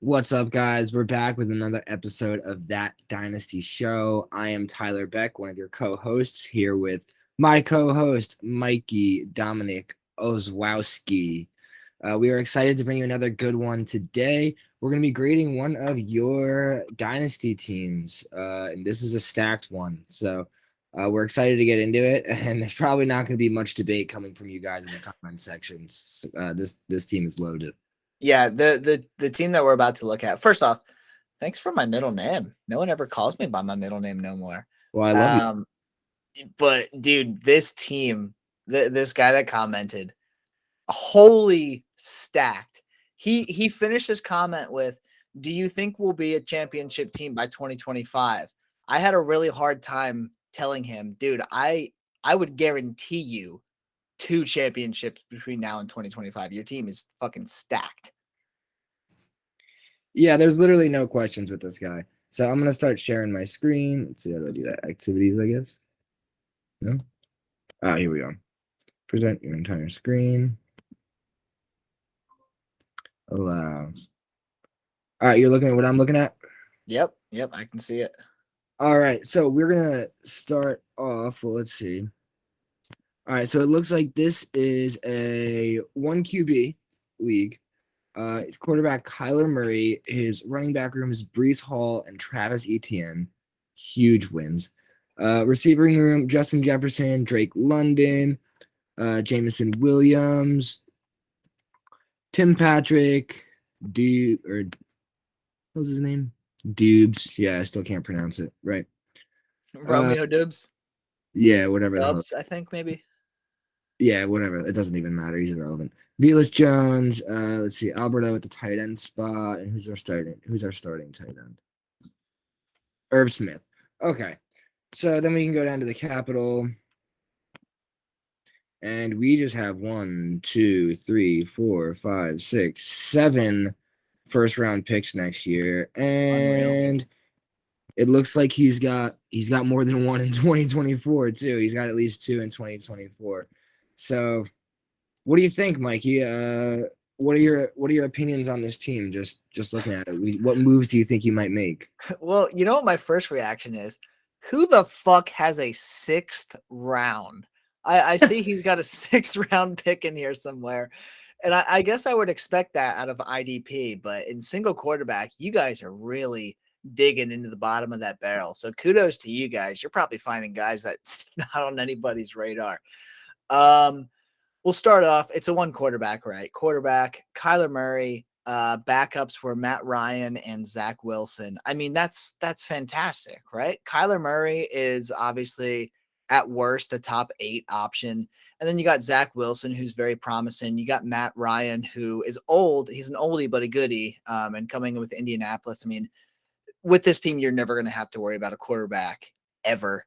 What's up, guys? We're back with another episode of That Dynasty Show. I am Tyler Beck, one of your co-hosts, here with my co-host, Mikey Dominic Ozwowski. We are excited to bring you another good one today. We're going to be grading one of your Dynasty teams, and this is a stacked one. So we're excited to get into it, and there's probably not going to be much debate coming from you guys in the comment sections. This team is loaded. Yeah, the team that we're about to look at. First off, thanks for my middle name. No one ever calls me by my middle name no more. Well, I love you. Um, but dude, this team, this guy that commented, holy stacked. He finished his comment with, "Do you think we'll be a championship team by 2025?" I had a really hard time telling him, dude, I would guarantee you 2 championships between now and 2025. Your team is fucking stacked. Yeah, there's literally no questions with this guy. So I'm gonna start sharing my screen. Let's see how do I do that. Activities, I guess. No. Ah, here we go. Present your entire screen. Allow. All right, you're looking at what I'm looking at. Yep, I can see it. All right, so we're gonna start off. Well, let's see. All right, so it looks like this is a 1 QB league. It's quarterback Kyler Murray. His running back room is Brees Hall and Travis Etienne. Huge wins. Receiving room, Justin Jefferson, Drake London, Jameson Williams, Tim Patrick, what was his name? Dubes. Yeah, I still can't pronounce it. Right. Romeo Dubs. Yeah, whatever the hell. Dubs, I think maybe. Yeah, whatever. It doesn't even matter. He's irrelevant. Velus Jones. Let's see. Alberto at the tight end spot. And who's our starting tight end? Herb Smith. Okay. So then we can go down to the Capitol. And we just have 1, 2, 3, 4, 5, 6, 7 first round picks next year. And it looks like he's got more than one in 2024 too. He's got at least 2 in 2024. So what do you think, Mikey? What are your opinions on this team? Just looking at it, what moves do you think you might make? Well, you know what my first reaction is? Who the fuck has a 6th round? I see he's got a 6th round pick in here somewhere. And I guess I would expect that out of IDP, but in single quarterback, you guys are really digging into the bottom of that barrel. So kudos to you guys. You're probably finding guys that's not on anybody's radar. We'll start off. It's a 1 quarterback, right? Quarterback, Kyler Murray. Backups were Matt Ryan and Zach Wilson. I mean, that's fantastic, right? Kyler Murray is obviously at worst a top 8 option. And then you got Zach Wilson, who's very promising. You got Matt Ryan, who is old. He's an oldie but a goodie. And coming with Indianapolis, I mean, with this team, you're never going to have to worry about a quarterback ever.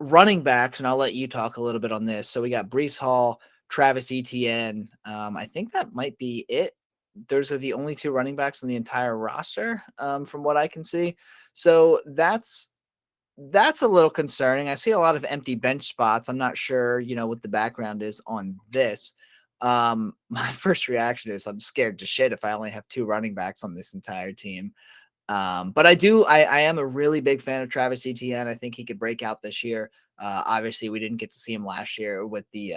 Running backs, and I'll let you talk a little bit on this. So we got Brees Hall, Travis Etienne. I think that might be it. Those are the only 2 running backs on the entire roster, from what I can see. So that's a little concerning. I see a lot of empty bench spots. I'm not sure, what the background is on this. My first reaction is I'm scared to shit if I only have 2 running backs on this entire team. But I am a really big fan of Travis Etienne. I think he could break out this year. Obviously we didn't get to see him last year with the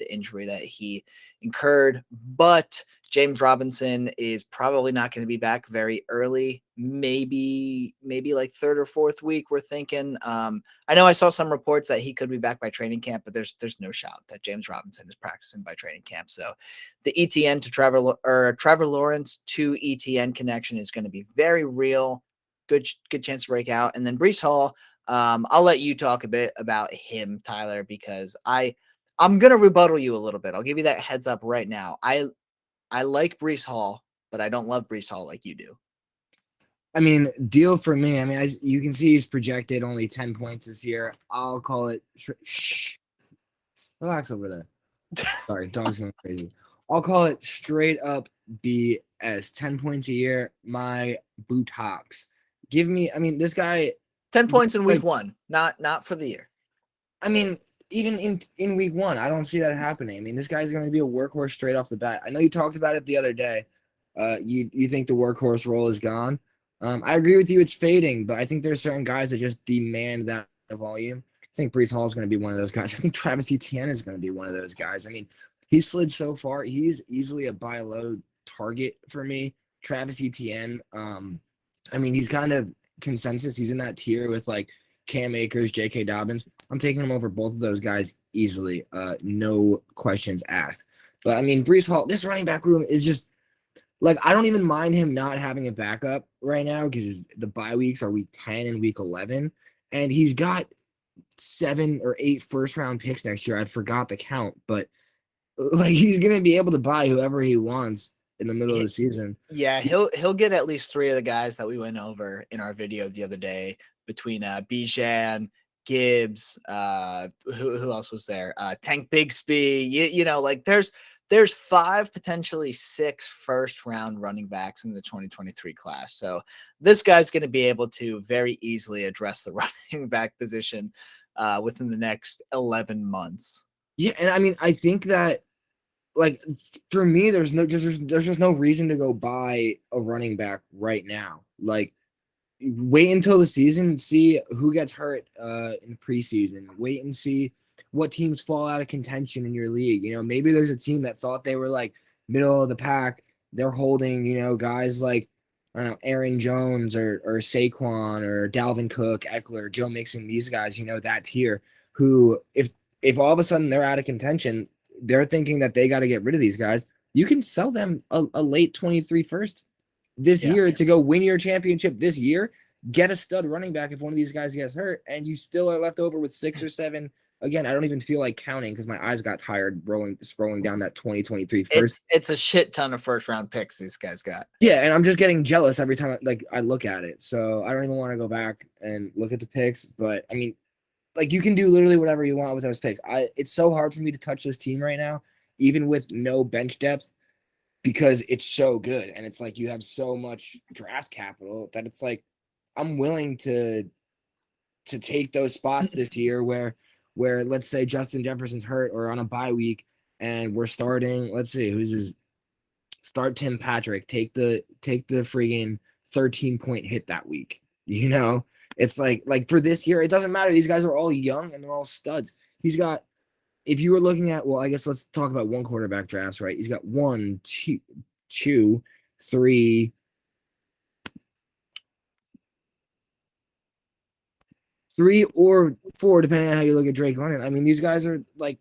injury that he incurred, but James Robinson is probably not going to be back very early. Maybe like 3rd or 4th week. We're thinking, I know I saw some reports that he could be back by training camp, but there's no shot that James Robinson is practicing by training camp. So the ETN to Trevor Lawrence to ETN connection is going to be very real. Good chance to break out. And then Brees Hall, I'll let you talk a bit about him, Tyler, because I'm going to rebuttal you a little bit. I'll give you that heads up right now. I like Brees Hall, but I don't love Brees Hall like you do. I mean, deal for me. I mean, as you can see, he's projected only 10 points this year. I'll call it. Shh. Relax over there. Sorry, dog's going crazy. I'll call it straight up BS. 10 points a year, my buttocks. Give me. I mean, this guy. 10 points in week 1, not for the year. I mean, even in week 1, I don't see that happening. I mean, this guy's going to be a workhorse straight off the bat. I know you talked about it the other day. You think the workhorse role is gone. I agree with you, it's fading, but I think there's certain guys that just demand that volume. I think Brees Hall is going to be one of those guys. I think Travis Etienne is going to be one of those guys. I mean, he slid so far. He's easily a buy low target for me. Travis Etienne. I mean, he's kind of consensus. He's in that tier with like Cam Akers, J.K. Dobbins. I'm taking him over both of those guys easily. No questions asked. But I mean, Brees Hall, this running back room is just like I don't even mind him not having a backup right now because the bye weeks are week 10 and week 11, and he's got 7 or 8 first round picks next year. I forgot the count, but like he's gonna be able to buy whoever he wants in the middle of the season. Yeah, he'll get at least 3 of the guys that we went over in our video the other day between Bijan, Gibbs, who else was there? Tank Bigsby. You know, like there's 5, potentially 6 first round running backs in the 2023 class. So this guy's going to be able to very easily address the running back position within the next 11 months. Yeah, and I mean, I think that like for me, there's just no reason to go buy a running back right now. Like wait until the season, see who gets hurt in preseason. Wait and see what teams fall out of contention in your league. You know, maybe there's a team that thought they were like middle of the pack. They're holding, you know, guys like I don't know, Aaron Jones or Saquon or Dalvin Cook, Eckler, Joe Mixon, these guys, you know, that tier who if all of a sudden they're out of contention, they're thinking that they got to get rid of these guys. You can sell them a late 23 first this Yeah. year to go win your championship this year, get a stud running back if one of these guys gets hurt, and you still are left over with 6 or 7. Again, I don't even feel like counting because my eyes got tired scrolling down that 2023 first. It's a shit ton of first round picks these guys got. Yeah, and I'm just getting jealous every time I look at it. So I don't even want to go back and look at the picks. But I mean, like you can do literally whatever you want with those picks. It's so hard for me to touch this team right now, even with no bench depth because it's so good and it's like you have so much draft capital that it's like I'm willing to take those spots this year where let's say Justin Jefferson's hurt or on a bye week and we're starting, let's see who's his start Tim Patrick, take the friggin' 13-point hit that week. You know, it's like for this year, it doesn't matter. These guys are all young and they're all studs. He's got if you were looking at, well, I guess let's talk about one quarterback drafts, right? He's got 1, 2, 3, 3 or 4, depending on how you look at Drake London. I mean, these guys are like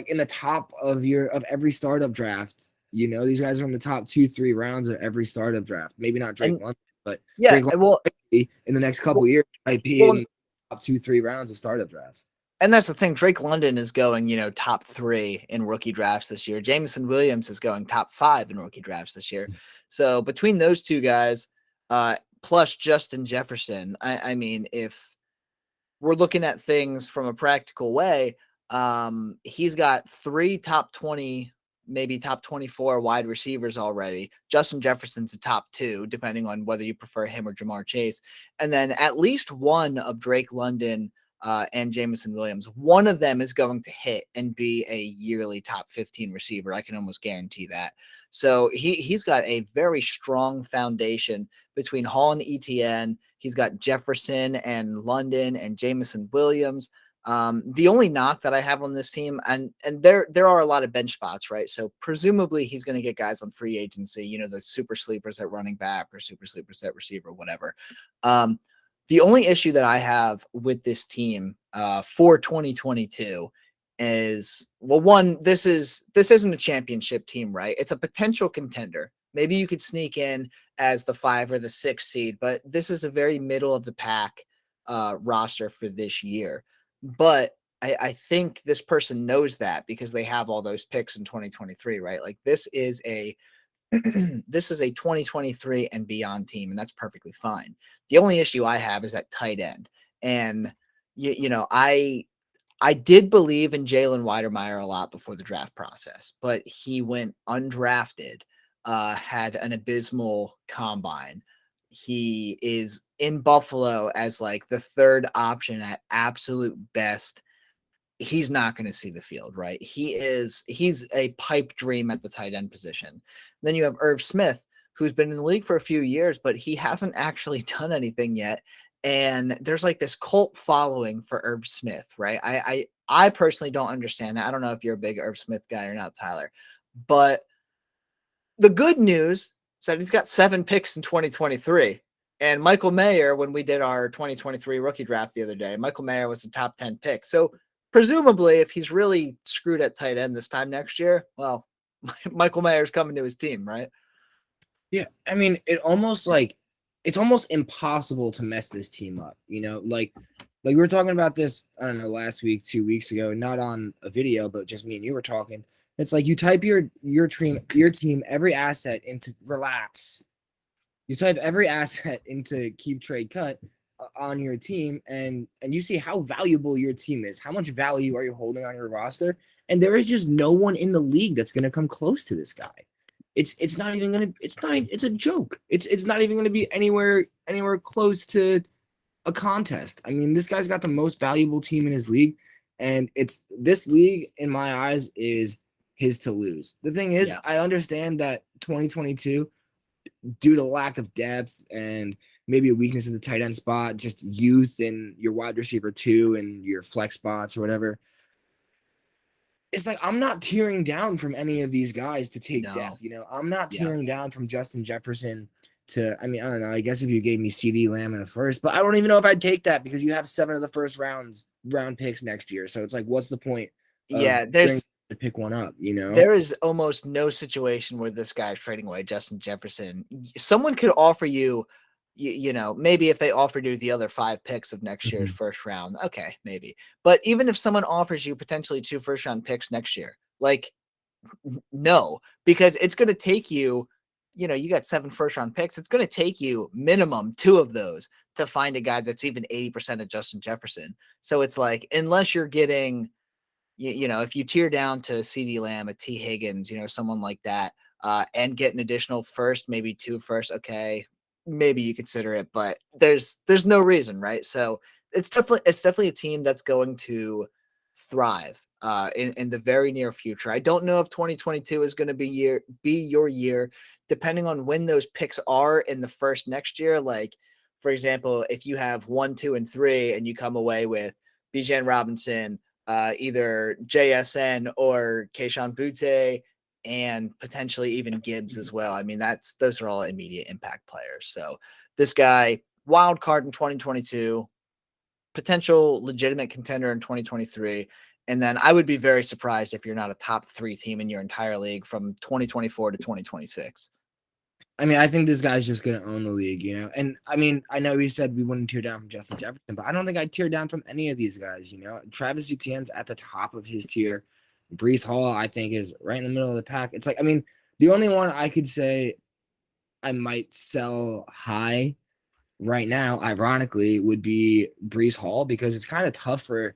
in the top of every startup draft. You know, these guys are in the top 2, 3 rounds of every startup draft. Maybe not Drake London, but yeah, Drake London well, in the next couple years might be in the top 2, 3 rounds of startup drafts. And that's the thing. Drake London is going, top 3 in rookie drafts this year. Jameson Williams is going top 5 in rookie drafts this year. So between those 2 guys, plus Justin Jefferson, I mean, if we're looking at things from a practical way, he's got 3 top 20, maybe top 24 wide receivers already. Justin Jefferson's a top 2, depending on whether you prefer him or Jamar Chase. And then at least one of Drake London and Jameson Williams, one of them is going to hit and be a yearly top 15 receiver. I can almost guarantee that. So he's got a very strong foundation between Hall and ETN. He's got Jefferson and London and Jameson Williams. The only knock that I have on this team, and there are a lot of bench spots, right? So presumably he's going to get guys on free agency, the super sleepers at running back or super sleepers at receiver, whatever. The only issue that I have with this team for 2022 is, well, one, this isn't a championship team, right? It's a potential contender. Maybe you could sneak in as the 5 or the 6 seed, but this is a very middle of the pack roster for this year. But I think this person knows that because they have all those picks in 2023, right? Like this is a this is a 2023 and beyond team, and that's perfectly fine. The only issue I have is at tight end. And I did believe in Jalen Weidermeyer a lot before the draft process, but he went undrafted, had an abysmal combine. He is in Buffalo as like the 3rd option at absolute best. he's not going to see the field, right? He's a pipe dream at the tight end position. Then you have Irv Smith, who's been in the league for a few years, but he hasn't actually done anything yet. And there's like this cult following for Irv Smith, right? I personally don't understand it. I don't know if you're a big Irv Smith guy or not, Tyler. But the good news is that he's got 7 picks in 2023. And Michael Mayer, when we did our 2023 rookie draft the other day, Michael Mayer was the top 10 pick. So presumably, if he's really screwed at tight end this time next year, well, Michael Mayer's coming to his team, right? Yeah, I mean, it's almost impossible to mess this team up, like we were talking about this, I don't know, last week, 2 weeks ago, not on a video, but just me and you were talking. It's like you type your team every asset into relax. You type every asset into keep trade cut on your team, and you see how valuable your team is. How much value are you holding on your roster? And there is just no one in the league that's gonna come close to this guy. It's not even gonna it's a joke. It's not even gonna be anywhere close to a contest. I mean, this guy's got the most valuable team in his league, and it's this league in my eyes is his to lose. The thing is, Yeah. I understand that 2022, due to lack of depth and maybe a weakness in the tight end spot, just youth and your wide receiver 2 and your flex spots or whatever. It's like I'm not tearing down from any of these guys to take No. depth. I'm not Yeah. tearing down from Justin Jefferson to. I mean, I don't know. I guess if you gave me CD Lamb in a first, but I don't even know if I'd take that because you have 7 of the first round picks next year. So it's like, what's the point of Yeah. getting to pick one up? There is almost no situation where this guy's trading away Justin Jefferson. Someone could offer you, maybe if they offered you the other 5 picks of next year's Mhm. first round, okay, maybe. But even if someone offers you potentially 2 first round picks next year, like, no, because it's going to take you, you got 7 first round picks. It's going to take you minimum 2 of those to find a guy that's even 80% of Justin Jefferson. So it's like, unless you're getting, if you tear down to CD Lamb, a T Higgins, someone like that, and get an additional first, maybe 2 first, okay, maybe you consider it, but there's no reason, right? So it's definitely a team that's going to thrive in the very near future. I don't know if 2022 is going to be your year, depending on when those picks are in the first next year. Like, for example, if you have 1, 2, and 3, and you come away with Bijan Robinson, either JSN or Keishon Butte, and potentially even Gibbs as well. I mean, those are all immediate impact players. So this guy, wild card in 2022, potential legitimate contender in 2023. And then I would be very surprised if you're not a top 3 team in your entire league from 2024 to 2026. I mean, I think this guy's just gonna own the league, And I mean, I know we said we wouldn't tear down from Justin Jefferson, but I don't think I'd tear down from any of these guys. Travis Etienne's at the top of his tier. Brees Hall, I think, is right in the middle of the pack. It's like, I mean, the only one I could say I might sell high right now, ironically, would be Brees Hall because it's kind of tough for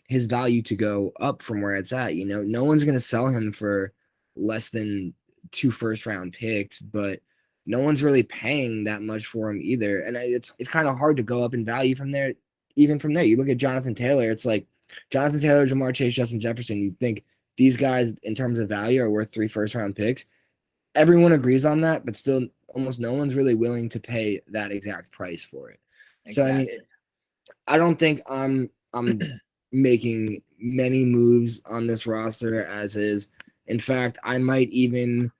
his value to go up from where it's at. No one's gonna sell him for less than 2 first round picks, but no one's really paying that much for him either. And it's kind of hard to go up in value from there. Even from there, you look at Jonathan Taylor. It's like Jonathan Taylor, Jamar Chase, Justin Jefferson. You think these guys, in terms of value, are worth 3 first round picks. Everyone agrees on that, but still, almost no one's really willing to pay that exact price for it. So I mean, Exactly. I don't think I'm making many moves on this roster as is. In fact, I might even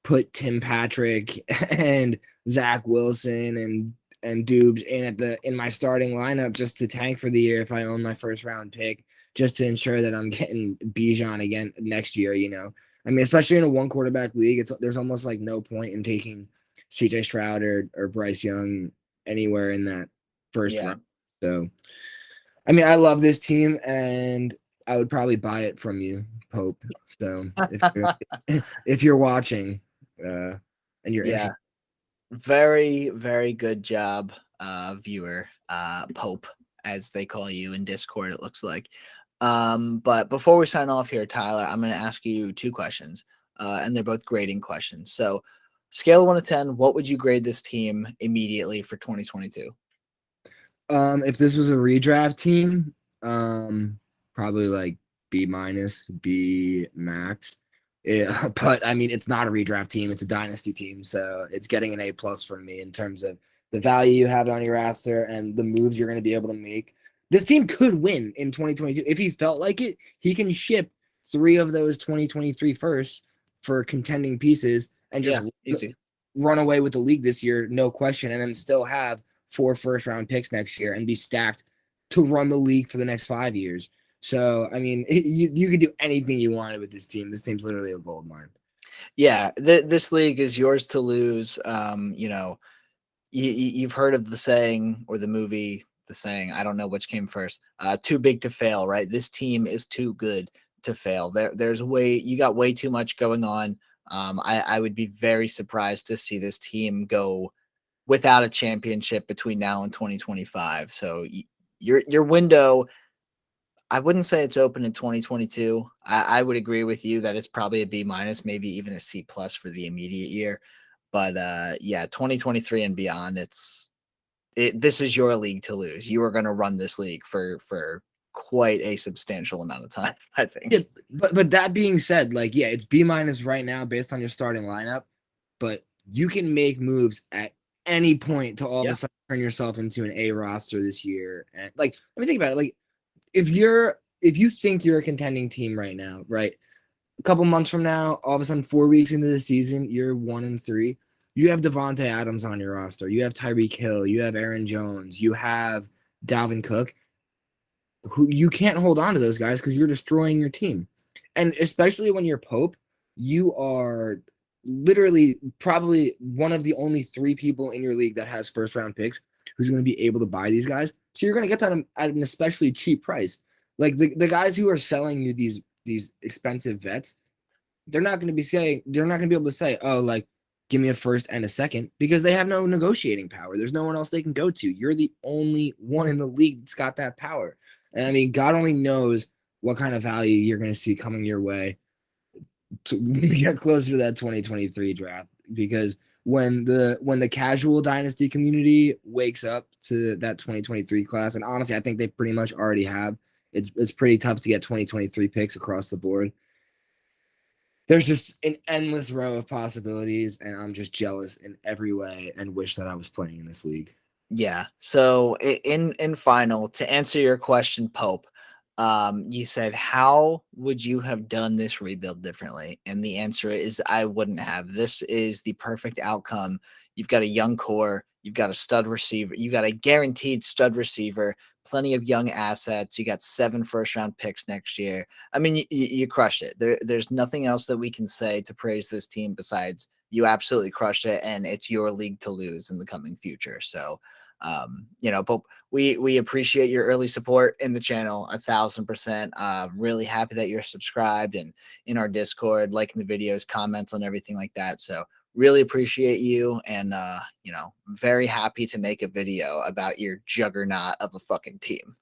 put Tim Patrick and Zach Wilson and Dubes in my starting lineup just to tank for the year if I own my first round pick, just to ensure that I'm getting Bijan again next year. I mean, especially in a 1 quarterback league, there's almost like no point in taking CJ Stroud or Bryce Young anywhere in that first Yeah. round. So, I mean, I love this team, and I would probably buy it from you, Pope. So if you're watching, and you're Yeah. interested, Very, very good job, viewer, Pope, as they call you in Discord, it looks like. But before we sign off here, Tyler, I'm going to ask you 2 questions, and they're both grading questions. So, scale of 1 to 10, what would you grade this team immediately for 2022? if this was a redraft team, probably like B minus, B max. Yeah, but I mean, it's not a redraft team; it's a dynasty team, so it's getting an A plus from me in terms of the value you have on your roster and the moves you're going to be able to make. This team could win in 2022 if he felt like it. He can ship three of those 2023 firsts for contending pieces and just Yeah, easy. run away with the league this year, no question, and then still have 4 first round picks next year and be stacked to run the league for the next 5 years. So, I mean, you could do anything you wanted with this team. This team's literally a gold mine. Yeah, this league is yours to lose. You know, you've heard of the saying or the movie, the saying, I don't know which came first, too big to fail, right? This team is too good to fail. You got way too much going on. I would be very surprised to see this team go without a championship between now and 2025. So your window, I wouldn't say it's open in 2022. I would agree with you that it's probably a B minus, maybe even a C plus for the immediate year. But yeah, 2023 and beyond, this is your league to lose. You are going to run this league for quite a substantial amount of time, I Yeah, think. but that being said, like, yeah, it's B minus right now based on your starting lineup, but you can make moves at any point to all of a Yeah. sudden turn yourself into an A roster this year. And like, let me think about it. Like, if you think you're a contending team right now, right? A couple months from now, all of a sudden, 4 weeks into the season, you're 1-3. You have Devonte Adams on your roster. You have Tyreek Hill. You have Aaron Jones. You have Dalvin Cook. Who you can't hold on to those guys because you're destroying your team, and especially when you're Pope, you are literally probably one of the only three people in your league that has first round picks who's going to be able to buy these guys. So you're going to get them at an especially cheap price. Like the guys who are selling you these expensive vets, they're not going to be able to say, oh, like, give me a first and a second because they have no negotiating power. There's no one else they can go to. You're the only one in the league that's got that power. And I mean, God only knows what kind of value you're going to see coming your way to get closer to that 2023 draft because when the casual dynasty community wakes up to that 2023 class, and honestly, I think they pretty much already have. It's pretty tough to get 2023 picks across the board. There's just an endless row of possibilities, and I'm just jealous in every way and wish that I was playing in this league. Yeah. So in final, to answer your question, Pope, you said how would you have done this rebuild differently? And the answer is I wouldn't have. This is the perfect outcome. You've got a young core, you've got a stud receiver, you got a guaranteed stud receiver, plenty of young assets. You got 7 first round picks next year. I mean, you crushed it. There's nothing else that we can say to praise this team besides you absolutely crushed it, and it's your league to lose in the coming future. So you know, but we appreciate your early support in the channel 1,000%. Really happy that you're subscribed and in our Discord, liking the videos, comments on everything like that. So really appreciate you, and you know, very happy to make a video about your juggernaut of a fucking team.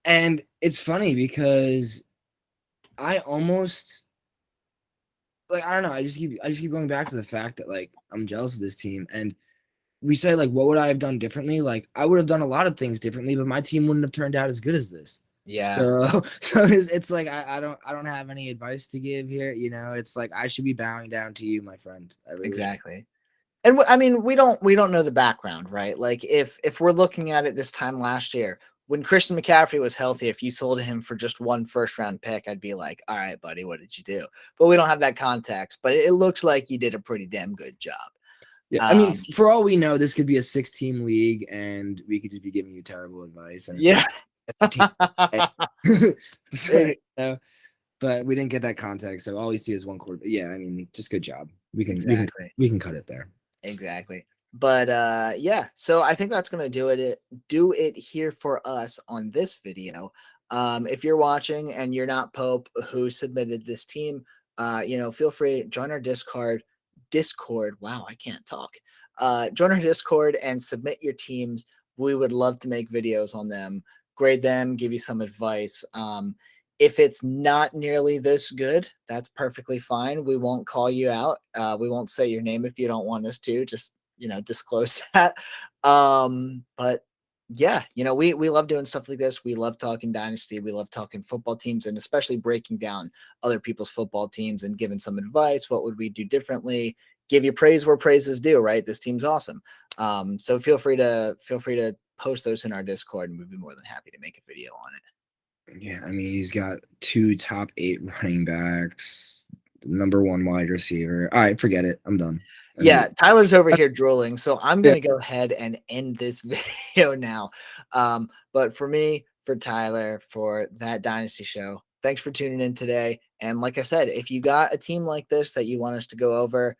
And it's funny because I almost like I don't know, I just keep going back to the fact that like I'm jealous of this team and we say like what would I have done differently? Like I would have done a lot of things differently, but my team wouldn't have turned out as good as this. Yeah, So so it's like I don't have any advice to give here, you know. It's like I should be bowing down to you, my friend. I really should. exactly. And I mean, we don't know the background, right? Like if we're looking at it this time last year, when Christian McCaffrey was healthy, if you sold him for just 1 first round pick, I'd be like, all right, buddy, what did you do? But we don't have that context. But it looks like you did a pretty damn good job. Yeah, I mean, Um, for all we know, this could be a 6 team league and we could just be giving you terrible advice and it's yeah, like the team. So, you e- know, but we didn't get that context, so all we see is one quarter. But yeah, I mean, just good job. We can we can exactly. we can cut it there. Exactly. But yeah, so I think that's gonna do it here for us on this video. If you're watching and you're not Pope who submitted this team, you know, feel free join our Discord. Wow, I can't talk. Join our Discord and submit your teams. We would love to make videos on them, grade them, give you some advice. If it's not nearly this good, that's perfectly fine. We won't call you out. We won't say your name if you don't want us to. Just, you know, disclose that. But Yeah, we love doing stuff like this. We love talking Dynasty. We love talking football teams, and especially breaking down other people's football teams and giving some advice. What would we do differently? Give you praise where praise is due, right? This team's awesome. So feel free to post those in our Discord, and we'd be more than happy to make a video on it. Yeah, I mean, he's got 2 top 8 running backs, number 1 wide receiver. All right, forget it. I'm done. Yeah, Tyler's over here drooling, so I'm Yeah. gonna go ahead and end this video now. But for me, for Tyler, for that Dynasty show, thanks for tuning in today. And like I said, if you got a team like this that you want us to go over,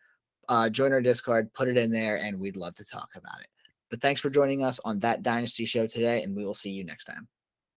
join our Discord, put it in there, and we'd love to talk about it. But thanks for joining us on that Dynasty show today, and we will see you next time.